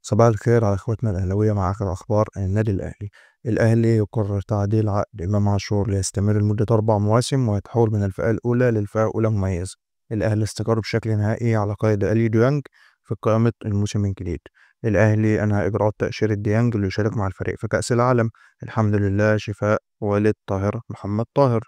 صباح الخير على اخواتنا الاهلاويه. مع اخر اخبار النادي الاهلي. الاهلي يقرر تعديل عقد امام عاشور ليستمر لمده 4 مواسم ويتحول من الفئه الاولى للفئه الاولى مميزه. الاهلي استقر بشكل نهائي على قيد الي ديانج في قائمه الموسم الجديد. الاهلي انهى اجراءات تاشيره ديانج ليشارك مع الفريق في كاس العالم. الحمد لله شفاء والد طاهر محمد طاهر.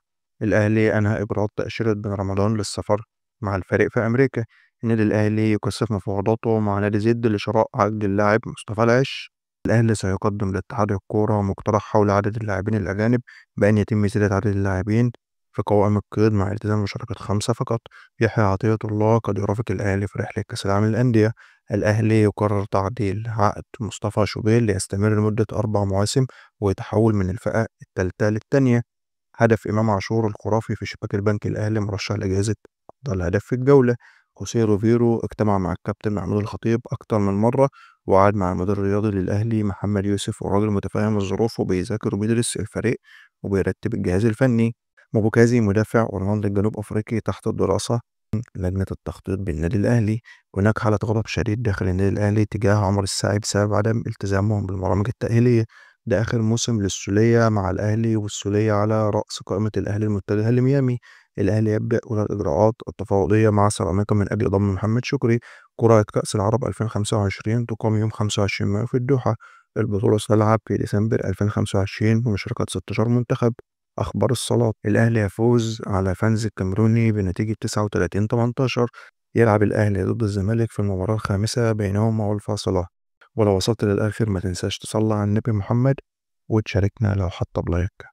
الاهلي انهى اجراءات تاشيره بن رمضان للسفر مع الفريق في امريكا. النادي الأهلي يكثف مفاوضاته مع نادي زد لشراء عقد اللاعب مصطفى العش. الأهلي سيقدم لاتحاد الكورة مقترح حول عدد اللاعبين الأجانب بأن يتم زيادة عدد اللاعبين في قوائم القيد مع التزام مشاركة 5 فقط. يحيى عطية الله قد يرافق الأهلي في رحلة كأس العالم للأندية. الأهلي يقرر تعديل عقد مصطفى شوبير ليستمر لمدة 4 مواسم ويتحول من الفئة الثالثة للثانية. هدف إمام عاشور الخرافي في شباك البنك الأهلي مرشح لجائزة أفضل هدف في الجولة. خوسيه روفيرو اجتمع مع الكابتن محمود الخطيب أكتر من مرة، وقعد مع المدير الرياضي للأهلي محمد يوسف، وراجل متفاهم الظروف وبيذاكر وبيدرس الفريق وبيرتب الجهاز الفني. موبوكازي مدافع أورلاندو الجنوب أفريقي تحت الدراسة لجنة التخطيط بالنادي الأهلي. هناك حالة غضب شديد داخل النادي الأهلي تجاه عمر الساعي بسبب عدم التزامهم بالبرامج التأهيلية. ده آخر موسم للسولية مع الأهلي، والسولية على رأس قائمة الأهلي المتجهة لميامي. الأهلي يبدأ أولى الإجراءات التفاوضية مع سيراميكا من أجل ضم محمد شكري. قرعة كأس العرب 2025 تقام يوم 25 مايو في الدوحة. البطولة ستلعب في ديسمبر 2025 بمشاركة 16 منتخب. أخبار الصالات: الأهلي يفوز على فانز الكاميروني بنتيجة 39-18. يلعب الأهلي ضد الزمالك في المباراة الخامسة بينهما والفاصلة. ولو وصلت للآخر ما تنساش تصلي على النبي محمد وتشاركنا لو حتى بلايك.